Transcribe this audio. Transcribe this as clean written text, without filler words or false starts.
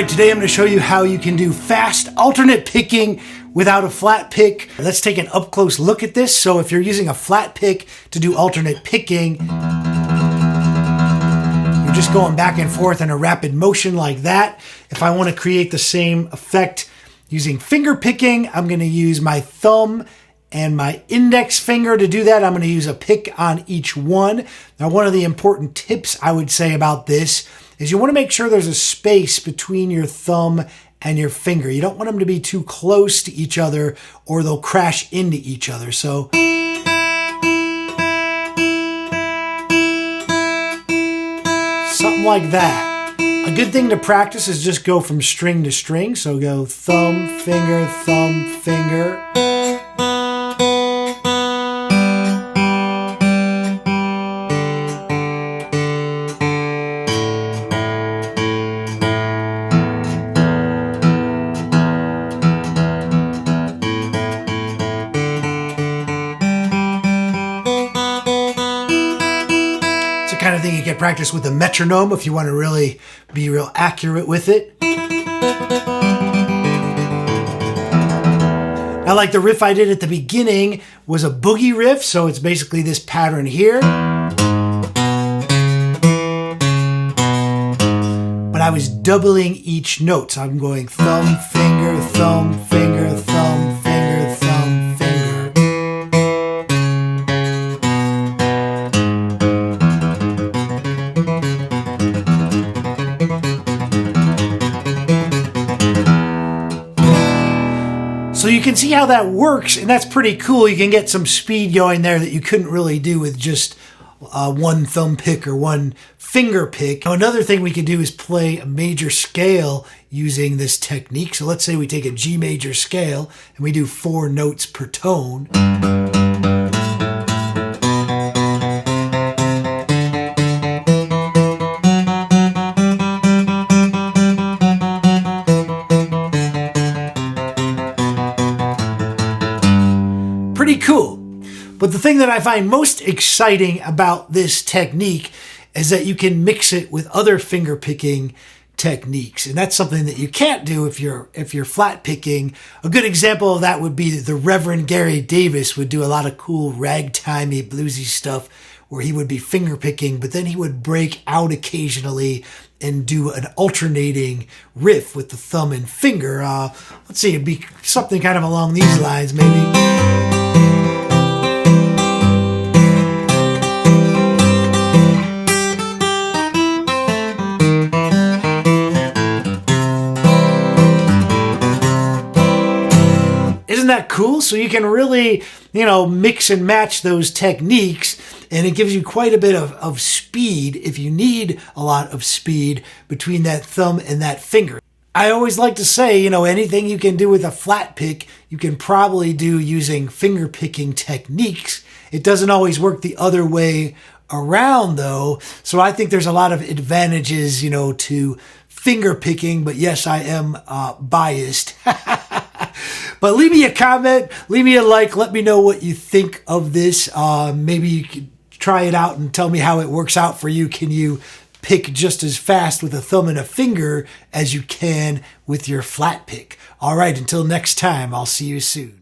right, today I'm going to show you how you can do fast alternate picking without a flat pick. Let's take an up close look at this. So if you're using a flat pick to do alternate picking, you're just going back and forth in a rapid motion like that. If I want to create the same effect using finger picking, I'm going to use my thumb and my index finger to do that. I'm going to use a pick on each one. Now, one of the important tips I would say about this is you want to make sure there's a space between your thumb and your finger. You don't want them to be too close to each other or they'll crash into each other. So something like that. A good thing to practice is just go from string to string. So go thumb, finger, thumb, finger. Kind of thing you can practice with a metronome if you want to really be real accurate with it. Now, like the riff I did at the beginning was a boogie riff, so it's basically this pattern here. But I was doubling each note, so I'm going thumb, finger, thumb, finger, thumb, finger, thumb, finger. So you can see how that works, and that's pretty cool. You can get some speed going there that you couldn't really do with just one thumb pick or one finger pick. Now, another thing we can do is play a major scale using this technique. So let's say we take a G major scale and we do 4 notes per tone. Pretty cool. But the thing that I find most exciting about this technique is that you can mix it with other finger picking techniques. And that's something that you can't do if you're flat picking. A good example of that would be the Reverend Gary Davis would do a lot of cool ragtimey bluesy stuff where he would be finger picking, but then he would break out occasionally and do an alternating riff with the thumb and finger. Let's see, it'd be something kind of along these lines maybe. Isn't that cool? So you can really, mix and match those techniques, and it gives you quite a bit of speed if you need a lot of speed between that thumb and that finger. I always like to say, anything you can do with a flat pick, you can probably do using finger picking techniques. It doesn't always work the other way around though. So I think there's a lot of advantages, to finger picking, but yes, I am biased. But leave me a comment, leave me a like, let me know what you think of this. Maybe you could try it out and tell me how it works out for you. Can you pick just as fast with a thumb and a finger as you can with your flat pick? All right, until next time, I'll see you soon.